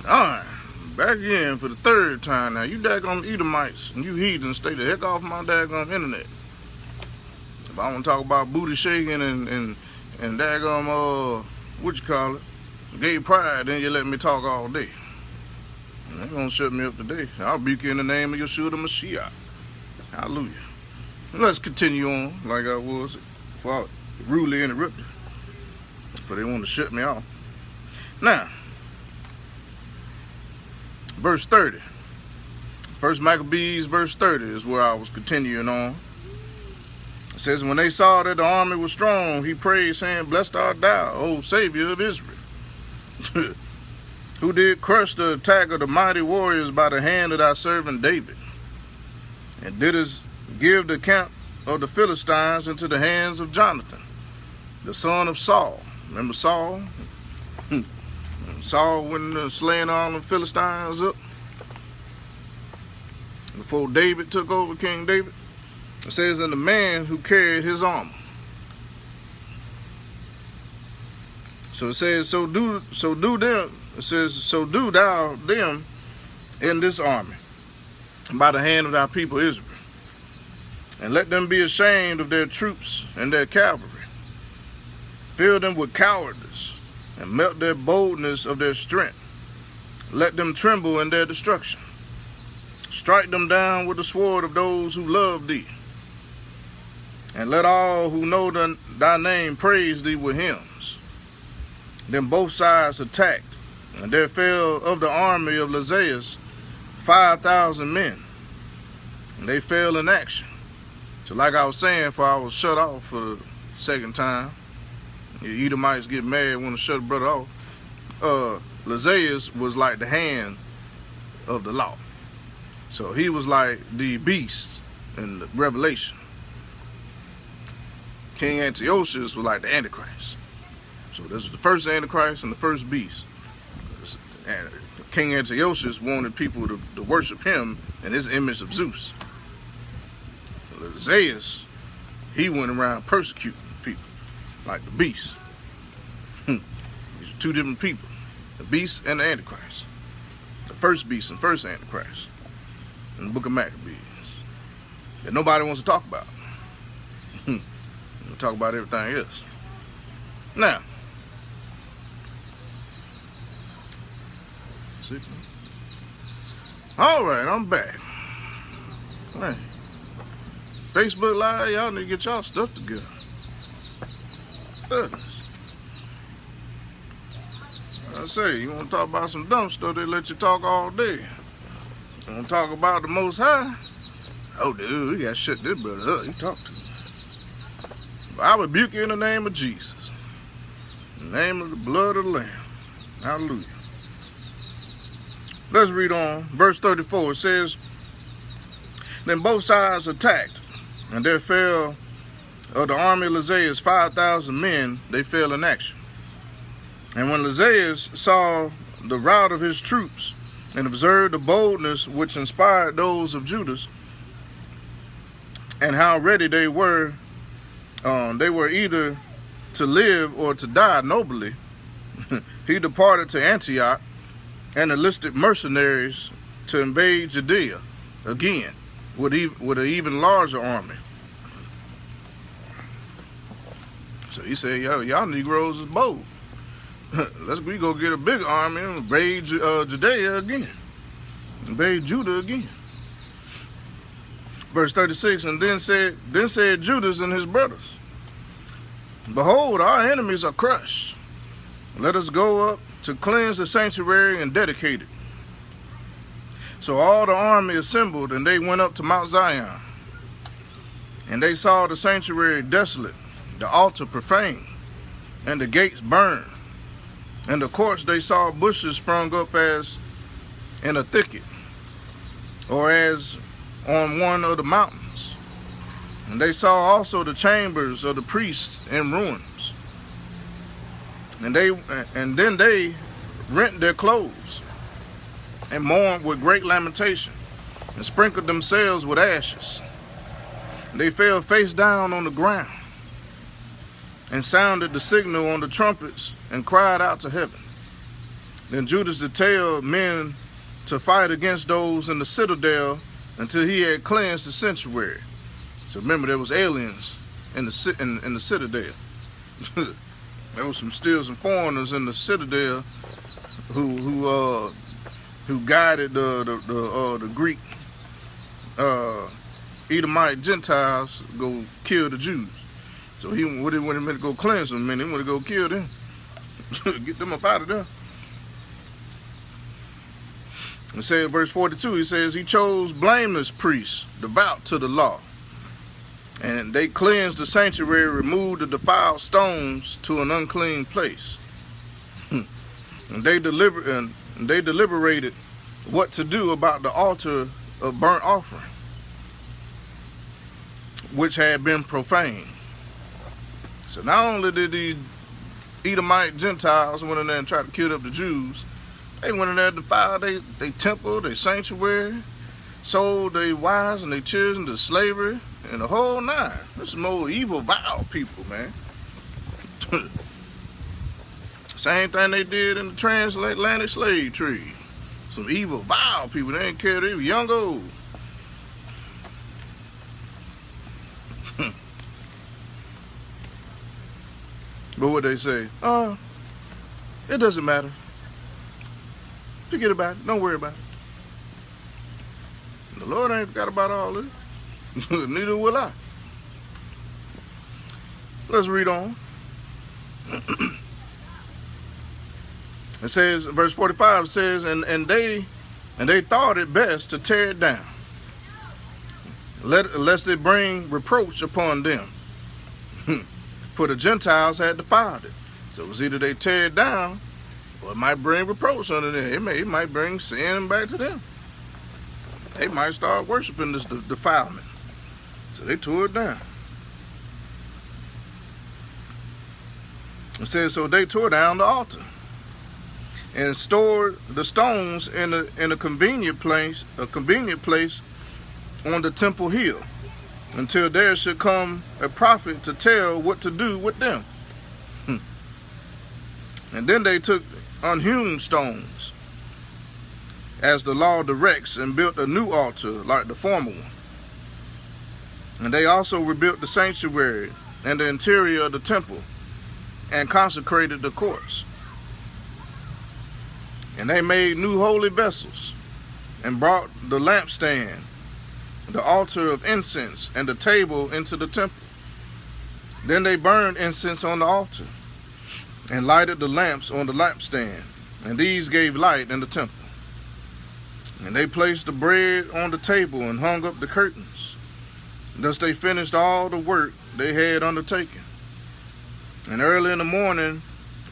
Alright, back again for the third time now. You daggone Edomites and you heathens, stay the heck off my daggone internet. If I want to talk about booty shaking and daggone, what you call it, gay pride, then you let me talk all day. You ain't gonna shut me up today. I'll rebuke you in the name of Yeshua the Mashiach. Hallelujah. And let's continue on like I was before I rudely interrupted. But they want to shut me off. Now, verse 30. First Maccabees, verse 30 is where I was continuing on. It says, when they saw that the army was strong, he prayed, saying, blessed art thou, O Savior of Israel, who did crush the attack of the mighty warriors by the hand of thy servant David, and didst give the camp of the Philistines into the hands of Jonathan, the son of Saul. Remember Saul? Saul went slaying all the Philistines up before David took over, King David. It says, and the man who carried his armor. So it says, so do them. It says, so do thou them in this army by the hand of thy people Israel, and let them be ashamed of their troops and their cavalry. Fill them with cowardice, and melt their boldness of their strength. Let them tremble in their destruction. Strike them down with the sword of those who love thee. And let all who know thy name praise thee with hymns. Then both sides attacked, and there fell of the army of Lysias 5,000 men. And they fell in action. So like I was saying, before I was shut off for the second time, the Edomites get mad when to shut a brother off. Lysias was like the hand of the law. So he was like the beast in the Revelation. King Antiochus was like the Antichrist. So this was the first Antichrist and the first beast. And King Antiochus wanted people to worship him in his image of Zeus. Lysias, he went around persecuting people like the beast. These are two different people, the beast and the Antichrist. The first beast and first Antichrist in the book of Maccabees that nobody wants to talk about. We'll talk about everything else. Now, all right, I'm back. Man, Facebook Live, y'all need to get y'all stuff together. Goodness. I say, you want to talk about some dumb stuff, they let you talk all day. You want to talk about the Most High? Oh, dude, we got to shut this brother up. You talk to me. But I rebuke you in the name of Jesus. In the name of the blood of the Lamb. Hallelujah. Let's read on. Verse 34, it says, then both sides attacked, and there fell of the army of Lysias 5,000 men, they fell in action. And when Lysias saw the rout of his troops, and observed the boldness which inspired those of Judas, and how ready they were either to live or to die nobly, he departed to Antioch and enlisted mercenaries to invade Judea again with an even larger army. So he said, yo, y'all Negroes is bold. We go get a big army and invade Judea again. Invade Judah again. Verse 36, and then said Judas and his brothers, behold, our enemies are crushed. Let us go up to cleanse the sanctuary and dedicate it. So all the army assembled, and they went up to Mount Zion. And they saw the sanctuary desolate, the altar profaned, and the gates burned. In the courts they saw bushes sprung up as in a thicket, or as on one of the mountains. And they saw also the chambers of the priests in ruins. And then they rent their clothes, and mourned with great lamentation, and sprinkled themselves with ashes. They fell face down on the ground, and sounded the signal on the trumpets, and cried out to heaven, Then Judas detailed men to fight against those in the citadel until he had cleansed the sanctuary. So remember, there was aliens in the citadel. There was some foreigners in the citadel who guided the Greek Edomite Gentiles to go kill the Jews. So he when he meant to go cleanse them, man, he wanted to go kill them, get them up out of there. It says, verse 42, he says, he chose blameless priests, devout to the law. And they cleansed the sanctuary, removed the defiled stones to an unclean place. And they deliberated what to do about the altar of burnt offering, which had been profaned. So not only did these Edomite Gentiles went in there and tried to kill up the Jews, they went in there to defile their temple, their sanctuary, sold their wives and their children to slavery, and the whole nine. This is more evil, vile people, man. Same thing they did in the transatlantic slave trade. Some evil, vile people. They didn't care if they were young or old. But what they say, it doesn't matter. Forget about it. Don't worry about it. The Lord ain't forgot about all this. Neither will I. Let's read on. It says, verse 45 says, and they thought it best to tear it down, lest it bring reproach upon them. For the Gentiles had defiled it. So it was either they tear it down, or it might bring reproach on them. It might bring sin back to them. They might start worshiping this defilement. So they tore it down. It says, so they tore down the altar and stored the stones in a convenient place on the temple hill, until there should come a prophet to tell what to do with them. And then they took unhewn stones, as the law directs, and built a new altar like the former one. And they also rebuilt the sanctuary and the interior of the temple, and consecrated the courts. And they made new holy vessels, and brought the lampstand, the altar of incense, and the table into the temple. Then they burned incense on the altar, and lighted the lamps on the lampstand, and these gave light in the temple. And they placed the bread on the table and hung up the curtains. Thus they finished all the work they had undertaken. And early in the morning,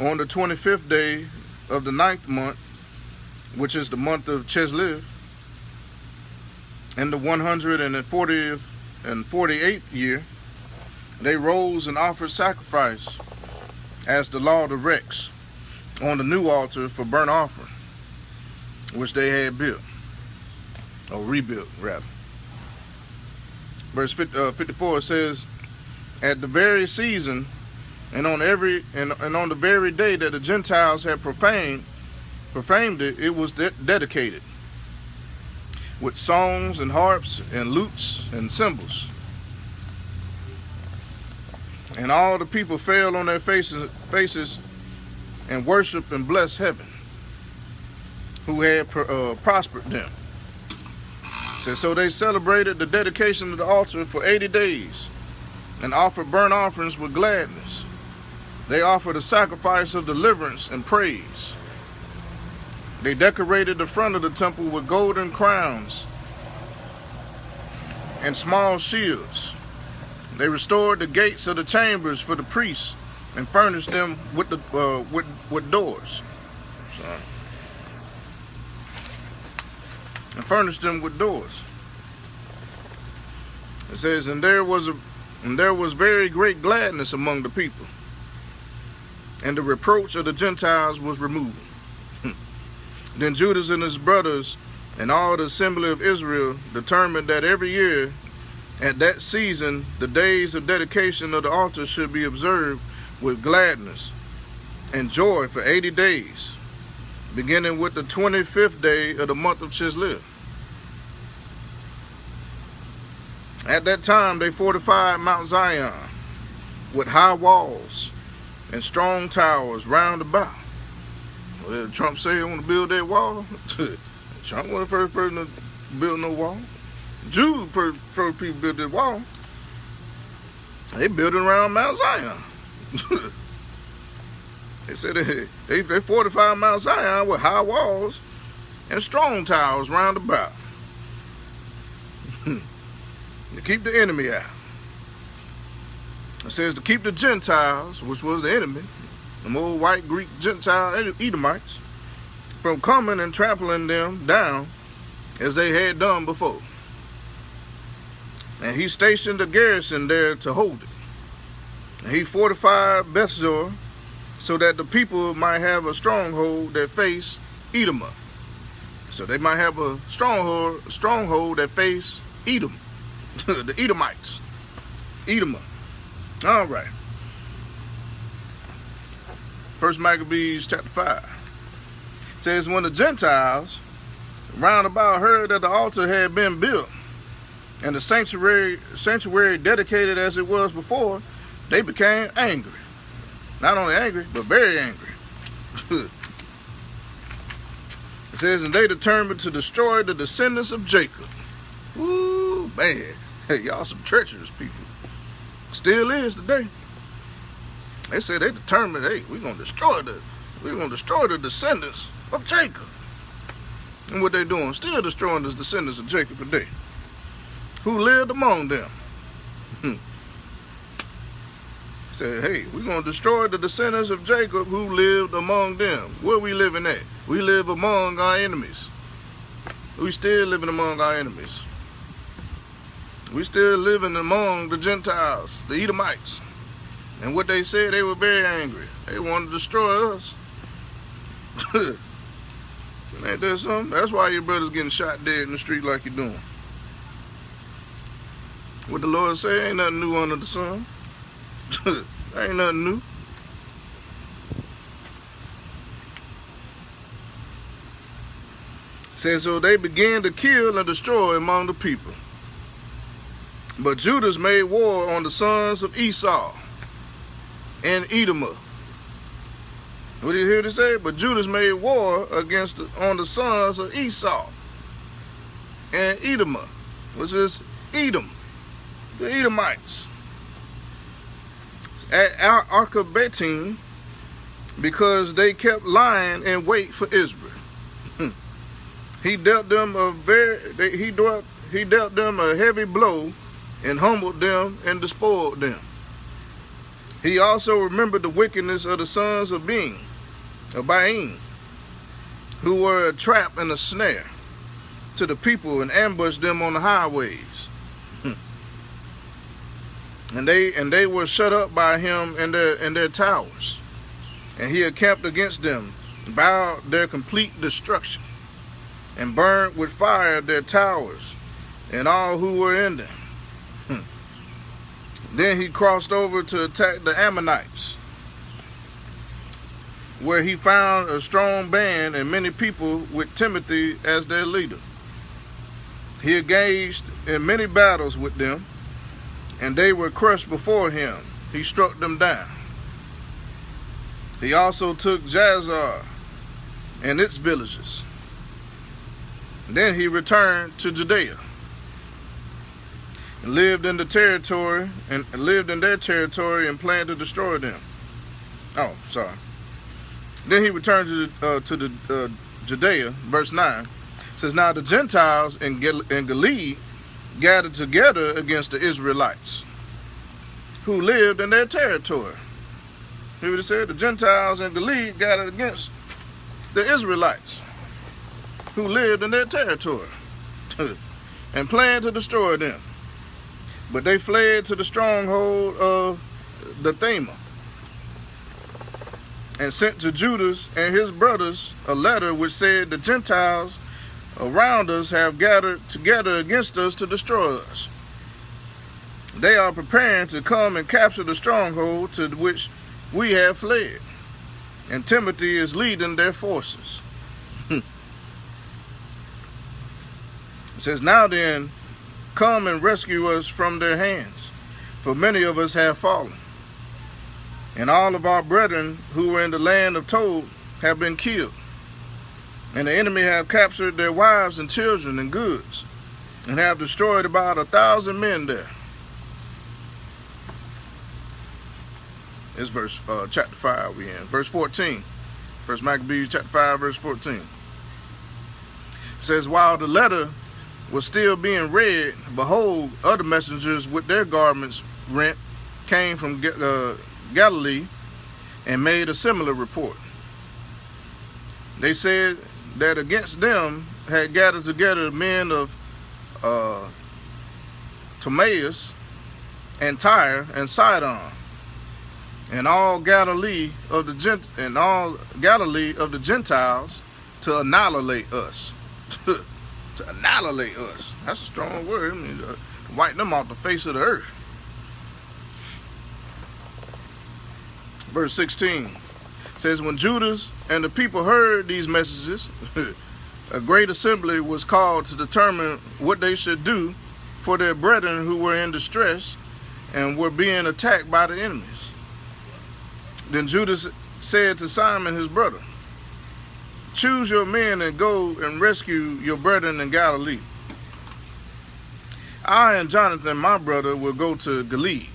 on the 25th day of the 9th month, which is the month of Chislev, in the 140th and 48th year, they rose and offered sacrifice as the law directs on the new altar for burnt offering, which they had built, or rebuilt rather. Verse 54 says, at the very season and on the very day that the Gentiles had profaned it, it was dedicated with songs and harps and lutes and cymbals. And all the people fell on their faces and worshiped and blessed heaven, who had prospered them. So they celebrated the dedication of the altar for 80 days and offered burnt offerings with gladness. They offered a sacrifice of deliverance and praise. They decorated the front of the temple with golden crowns and small shields. They restored the gates of the chambers for the priests and furnished them with doors. And furnished them with doors. It says, and there was very great gladness among the people, and the reproach of the Gentiles was removed. Then Judas and his brothers and all the assembly of Israel determined that every year at that season the days of dedication of the altar should be observed with gladness and joy for 80 days. beginning with the 25th day of the month of Chislev. At that time, they fortified Mount Zion with high walls and strong towers round about. Well, Trump said he want to build that wall. Trump wasn't the first person to build no wall. Jews first people built this wall. They built it around Mount Zion. They said they fortified Mount Zion with high walls and strong towers round about to keep the enemy out. It says to keep the Gentiles, which was the enemy, the old white Greek Gentile Edomites, from coming and trampling them down as they had done before. And he stationed a garrison there to hold it. And he fortified Bethzor so that the people might have a stronghold that faced Edom. So they might have a stronghold that faced Edom, the Edomites, Edom. All right. First Maccabees Ch.3 Pt.1 says, when the Gentiles round about heard that the altar had been built and the sanctuary dedicated as it was before, they became angry. Not only angry, but very angry. It says, and they determined to destroy the descendants of Jacob. Ooh, man. Hey, y'all some treacherous people. Still is today. They said they determined, hey, we're gonna destroy the descendants of Jacob. And what they doing? Still destroying the descendants of Jacob today, who lived among them. Said, hey, we're gonna destroy the descendants of Jacob who lived among them. Where we living at? We live among our enemies. We still living among our enemies. We still living among the Gentiles, the Edomites. And what they said, they were very angry. They wanted to destroy us. Ain't that something? That's why your brother's getting shot dead in the street like you're doing. What the Lord say, ain't nothing new under the sun. Ain't nothing new. Says, so they began to kill and destroy among the people. But Judas made war on the sons of Esau and Edom. What did you hear to say? But Judas made war on the sons of Esau and Edom, which is Edom, the Edomites, at Apocrypha, because they kept lying in wait for Israel. He dealt them a heavy blow and humbled them and despoiled them. He also remembered the wickedness of the sons of Bain, who were a trap and a snare to the people and ambushed them on the highways. And they were shut up by him in their towers. And he encamped against them, vowed their complete destruction, and burned with fire their towers and all who were in them. Then he crossed over to attack the Ammonites, where he found a strong band and many people with Timothy as their leader. He engaged in many battles with them, and they were crushed before him. He struck them down. He also took Jazer and its villages. Then he returned to Judea and lived in their territory and planned to destroy them. Oh, sorry. Then he returned to Judea. Verse 9 says, now the Gentiles in Galilee gathered together against the Israelites who lived in their territory. Hear what it said? The Gentiles in Galilee gathered against the Israelites who lived in their territory and planned to destroy them. But they fled to the stronghold of the Thamah and sent to Judas and his brothers a letter which said, the Gentiles around us have gathered together against us to destroy us. They are preparing to come and capture the stronghold to which we have fled, and Timothy is leading their forces. It says, now then, come and rescue us from their hands, for many of us have fallen. And all of our brethren who were in the land of Tob have been killed. And the enemy have captured their wives and children and goods, and have destroyed about 1,000 men there. It's verse chapter 5 we in. Verse 14. First Maccabees chapter 5, verse 14. It says, while the letter was still being read, behold, other messengers with their garments rent came from Galilee and made a similar report. They said that against them had gathered together men of Timaeus and Tyre and Sidon, and all Galilee of the Gentiles, to annihilate us. To annihilate us. That's a strong word. I mean, to wipe them off the face of the earth. Verse 16 says, when Judas and the people heard these messages, a great assembly was called to determine what they should do for their brethren who were in distress and were being attacked by the enemies. Then Judas said to Simon his brother, choose your men and go and rescue your brethren in Galilee. I and Jonathan, my brother, will go to Galilee.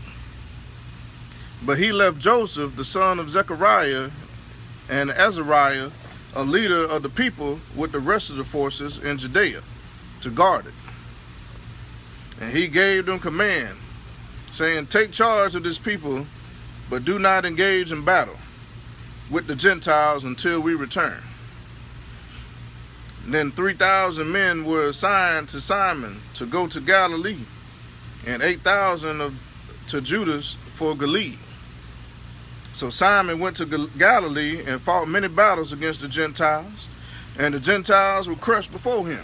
But he left Joseph, the son of Zechariah, and Azariah, a leader of the people, with the rest of the forces in Judea, to guard it. And he gave them command, saying, take charge of this people, but do not engage in battle with the Gentiles until we return. And then 3,000 men were assigned to Simon to go to Galilee, and 8,000 to Judas for Galilee. So Simon went to Galilee and fought many battles against the Gentiles, and the Gentiles were crushed before him.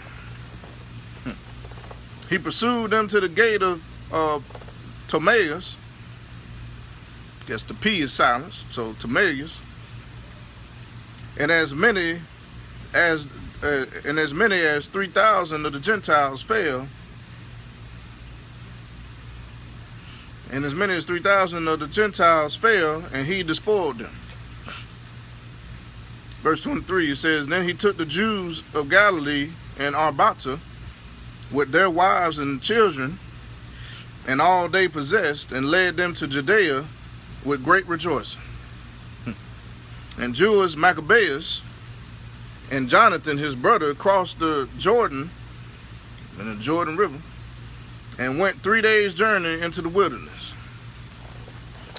He pursued them to the gate of Timaeus. I guess the P is silenced, so Timaeus. And as many as 3,000 of the Gentiles fell. And as many as 3,000 of the Gentiles fell, and he despoiled them. Verse 23, it says, then he took the Jews of Galilee and Arbata with their wives and children, and all they possessed, and led them to Judea with great rejoicing. And Jewish Maccabees and Jonathan his brother crossed the Jordan, in the Jordan River, and went 3 days' journey into the wilderness.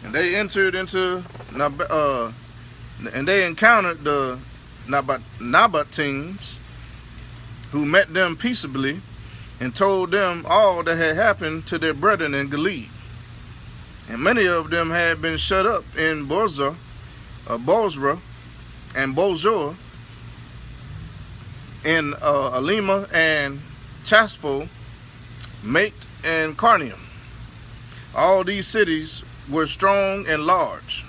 And they entered into, and they encountered the Nabateans, who met them peaceably, and told them all that had happened to their brethren in Galilee. And many of them had been shut up in Bozrah and Bozor, in Alima and Chaspho, Mate and Carnium. All these cities were strong and large,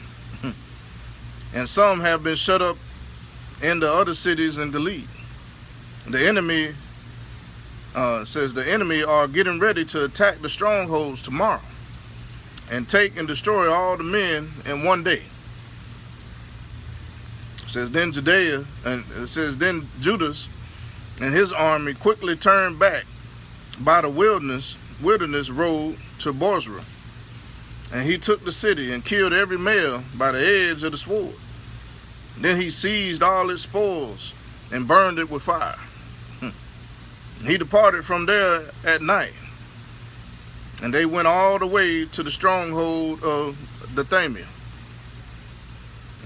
and some have been shut up in the other cities in Galilee. The enemy says the enemy are getting ready to attack the strongholds tomorrow, and take and destroy all the men in one day. It says then Judas and his army quickly turned back by the wilderness road to Bozrah, and he took the city and killed every male by the edge of the sword. Then he seized all its spoils and burned it with fire. He departed from there at night, and they went all the way to the stronghold of Dathamia.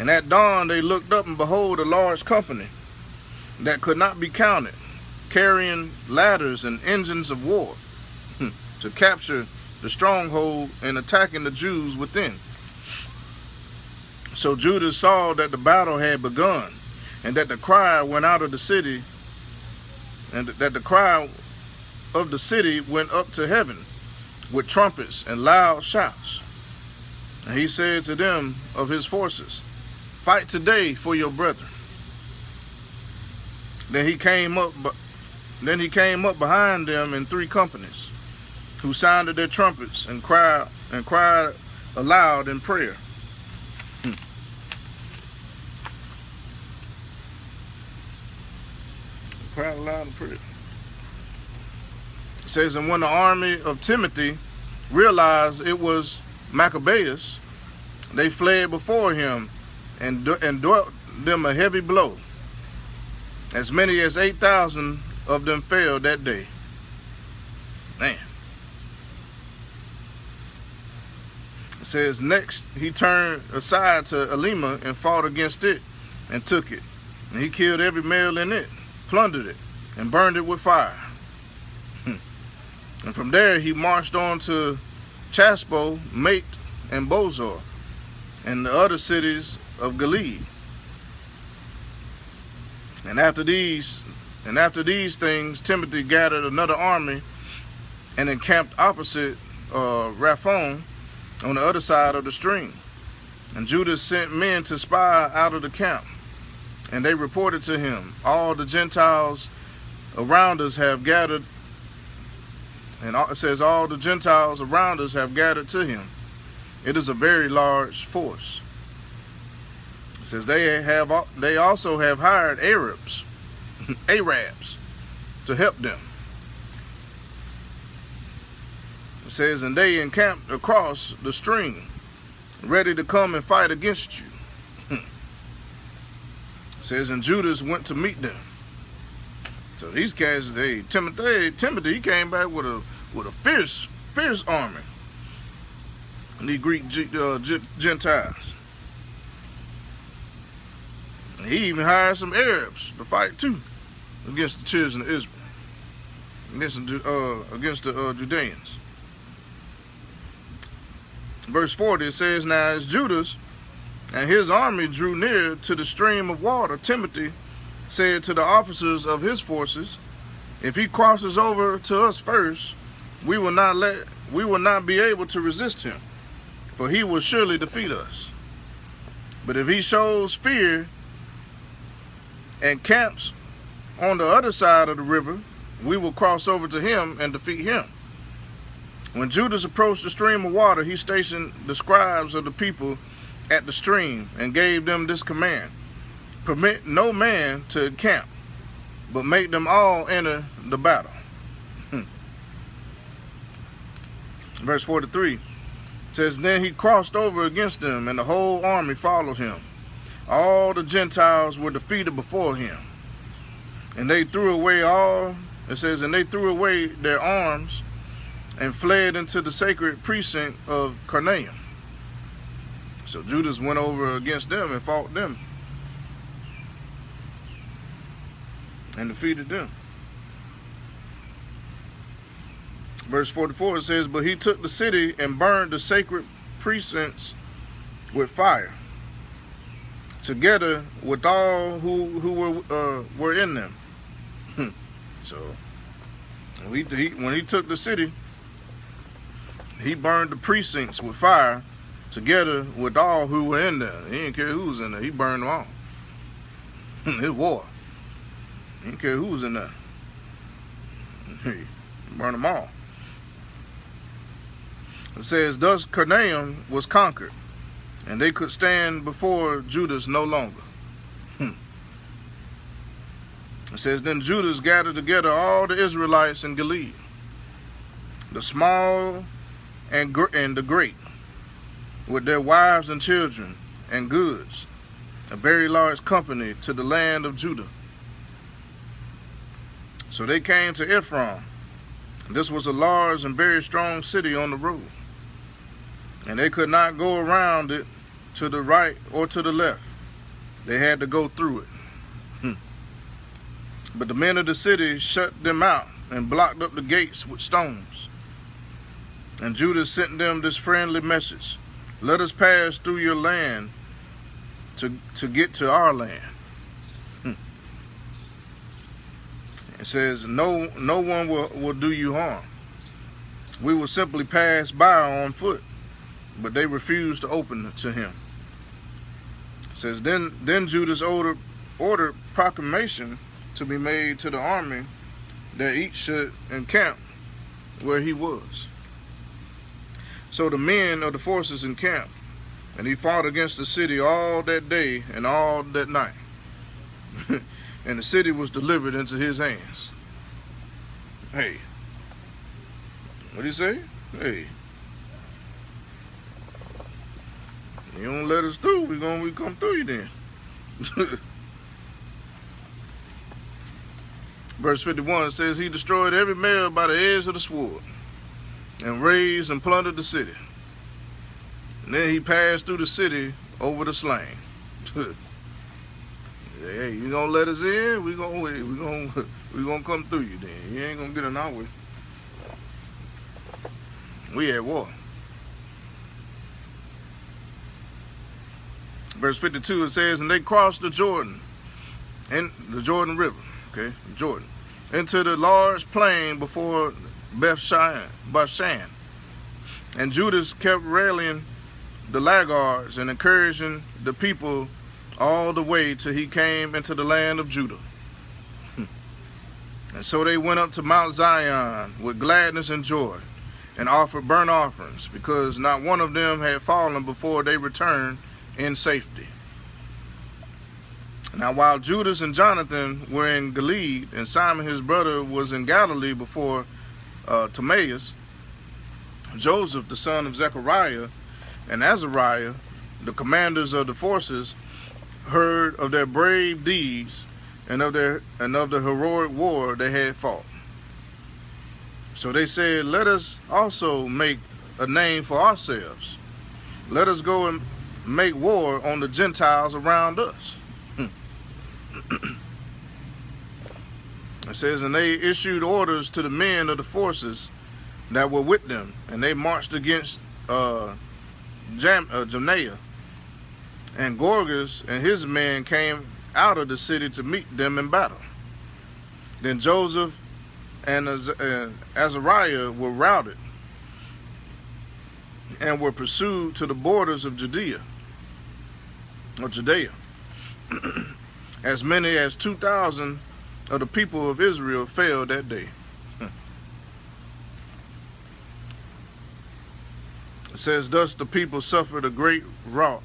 And at dawn they looked up, and behold, a large company that could not be counted, carrying ladders and engines of war, to capture the stronghold and attacking the Jews within. So Judas saw that the battle had begun, and that the cry went out of the city, and that the cry of the city went up to heaven with trumpets and loud shouts. And he said to them of his forces, fight today for your brethren. Then he came up behind them in 3 companies, who sounded their trumpets and cried aloud in prayer. Cried aloud in prayer. It says, and when the army of Timothy realized it was Maccabees, they fled before him and dealt them a heavy blow. As many as 8,000 of them fell that day. Man. It says, next he turned aside to Elyon and fought against it and took it. And he killed every male in it, plundered it, and burned it with fire. And from there he marched on to Chaspo, Mate, and Bozor, and the other cities of Gilead. And after these things, Timothy gathered another army and encamped opposite Raphon on the other side of the stream. And Judas sent men to spy out of the camp, and they reported to him, all the Gentiles around us have gathered. And it says, all the Gentiles around us have gathered to him. It is a very large force. It says they also have hired Arabs to help them. It says, and they encamped across the stream, ready to come and fight against you. It says, and Judas went to meet them. So these guys, Timothy, he came back with a fierce army. And these Greek Gentiles. And he even hired some Arabs to fight too against the children of Israel, against the Judeans. Verse 40, it says, now as Judas and his army drew near to the stream of water, Timothy said to the officers of his forces, if he crosses over to us first, we will not be able to resist him, for he will surely defeat us. But if he shows fear and camps on the other side of the river, we will cross over to him and defeat him. When Judas approached the stream of water, he stationed the scribes of the people at the stream and gave them this command: permit no man to encamp, but make them all enter the battle. Verse 43 says, then he crossed over against them, and the whole army followed him. All the Gentiles were defeated before him, and they threw away and they threw away their arms and fled into the sacred precinct of Carnaeum. So Judas went over against them and fought them and defeated them. Verse 44, it says, but he took the city and burned the sacred precincts with fire, together with all who were in them. So when he took the city, he burned the precincts with fire, together with all who were in there. He didn't care who was in there. He burned them all. His war. He didn't care who was in there. He burned them all. It says, thus Carnaeum was conquered, and they could stand before Judas no longer. It says, then Judas gathered together all the Israelites in Gilead, the small and the great, with their wives and children and goods, a very large company, to the land of Judah. So they came to Ephraim. This was a large and very strong city on the road, and they could not go around it to the right or to the left. They had to go through it. But the men of the city shut them out and blocked up the gates with stones. And Judas sent them this friendly message: let us pass through your land to get to our land. It says, no one will do you harm. We will simply pass by on foot. But they refused to open it to him. It says, then Judas ordered proclamation to be made to the army, that each should encamp where he was. So the men of the forces encamped, and he fought against the city all that day and all that night. And the city was delivered into his hands. Hey, what did he say? Hey, you don't let us through, we come through you then. Verse 51 says, he destroyed every male by the edge of the sword, and razed and plundered the city. And then he passed through the city over the slain. Hey, you gonna let us in? We gonna come through you then. You ain't gonna get in our way. We at war. Verse 52, it says, and they crossed the Jordan, and the Jordan River, okay, Jordan, into the large plain before Bashan. And Judas kept rallying the laggards and encouraging the people all the way till he came into the land of Judah. And so they went up to Mount Zion with gladness and joy, and offered burnt offerings, because not one of them had fallen before they returned in safety. Now while Judas and Jonathan were in Gilead, and Simon his brother was in Galilee before Timaeus, Joseph the son of Zechariah and Azariah, the commanders of the forces, heard of their brave deeds and of the heroic war they had fought. So they said, let us also make a name for ourselves. Let us go and make war on the Gentiles around us. It says, and they issued orders to the men of the forces that were with them, and they marched against Jamnia, and Gorgas and his men came out of the city to meet them in battle. Then Joseph and Azariah were routed and were pursued to the borders of Judea. As many as 2,000 of the people of Israel fell that day. It says, thus the people suffered a great rout,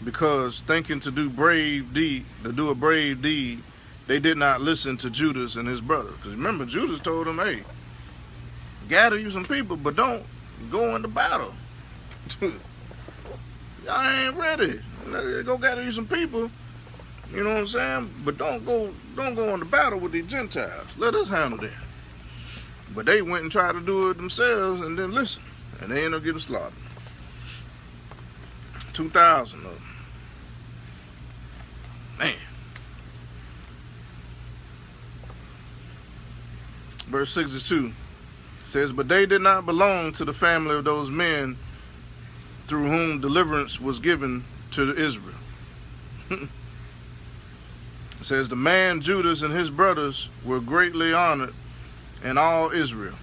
because thinking to do a brave deed, they did not listen to Judas and his brother. Because remember, Judas told them, hey, gather you some people, but don't go into battle. Y'all ain't ready. Go gather you some people. You know what I'm saying? But don't go into battle with these Gentiles. Let us handle that. But they went and tried to do it themselves and didn't listen. And they ended up getting slaughtered. 2,000 of them. Man. Verse 62 says, but they did not belong to the family of those men through whom deliverance was given to Israel. It says, the man Judas and his brothers were greatly honored in all Israel,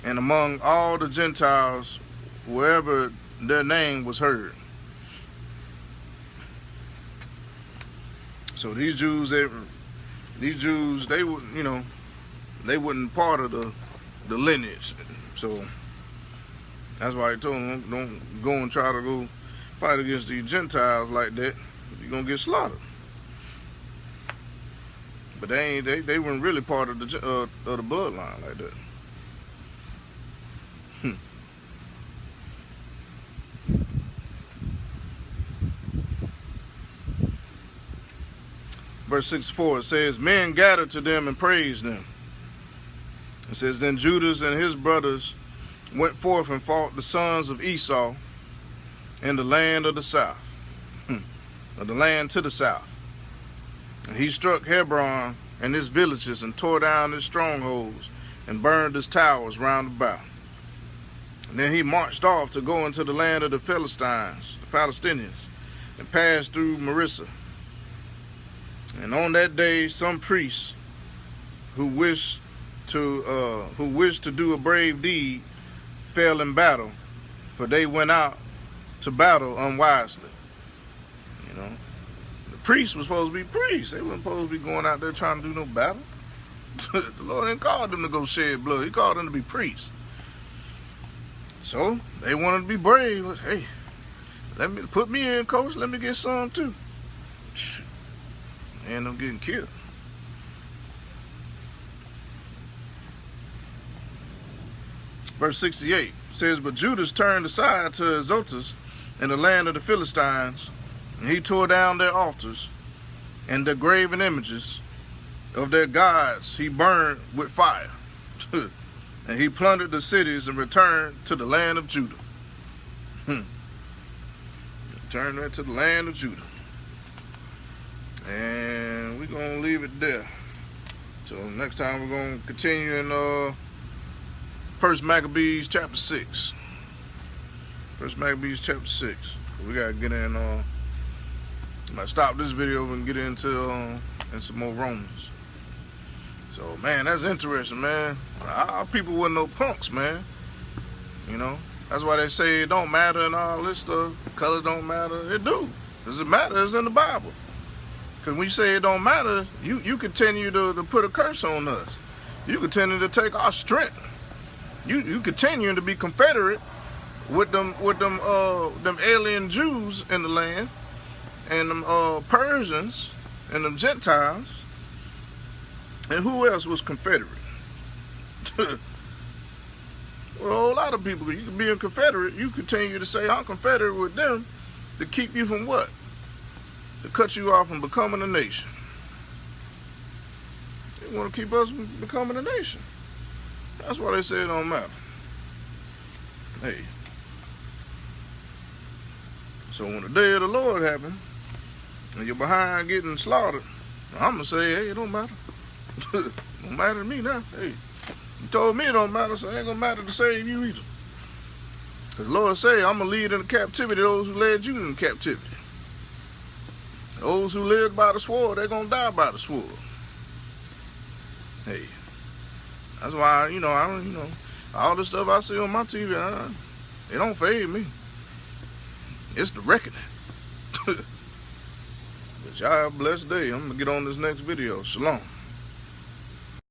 and among all the Gentiles, wherever their name was heard. So these Jews, they were, you know, they wasn't part of the lineage. So that's why he told them, don't go and try to go fight against these Gentiles like that. You're gonna get slaughtered. But they weren't really part of the bloodline like that. Verse 64, it says, men gathered to them and praised them. It says, then Judas and his brothers went forth and fought the sons of Esau in the land of the south, or the land to the south. And he struck Hebron and its villages, and tore down its strongholds, and burned its towers round about. And then he marched off to go into the land of the Philistines, the Palestinians, and passed through Marissa. And on that day, some priests who wished to do a brave deed fell in battle, for they went out to battle unwisely. You know, the priests were supposed to be priests. They weren't supposed to be going out there trying to do no battle. The Lord didn't call them to go shed blood. He called them to be priests. So they wanted to be brave. Hey, put me in, coach. Let me get some too. And I'm getting killed. Verse 68 says, but Judas turned aside to Azotus in the land of the Philistines, and he tore down their altars and their graven images of their gods he burned with fire. And he plundered the cities and returned to the land of Judah. Returned there to the land of Judah. And we're going to leave it there. So next time we're going to continue in 1 Maccabees chapter 6. 1 Maccabees chapter 6. We got to get in, I might stop this video and get into some more Romans. So, man, that's interesting, man. Our people wasn't no punks, man. You know, that's why they say it don't matter and all this stuff. Color don't matter. It do. Because it matters in the Bible. Because when you say it don't matter, you continue to put a curse on us. You continue to take our strength. You continue to be confederate with them alien Jews in the land, and them Persians and them Gentiles. And who else was confederate? Well, a lot of people, you can be a confederate, you continue to say, I'm confederate with them, to keep you from what? To cut you off from becoming a nation. They want to keep us from becoming a nation. That's why they say it don't matter. Hey. So when the day of the Lord happens, and you're behind getting slaughtered, I'm going to say, hey, it don't matter. It don't matter to me now. Hey, you told me it don't matter, so it ain't going to matter to save you either. Because the Lord say, I'm going to lead into captivity those who led you into captivity. Those who lived by the sword, they're going to die by the sword. Hey, that's why, all the stuff I see on my TV, it don't fade me. It's the reckoning. But y'all have a blessed day. I'm going to get on this next video. Shalom.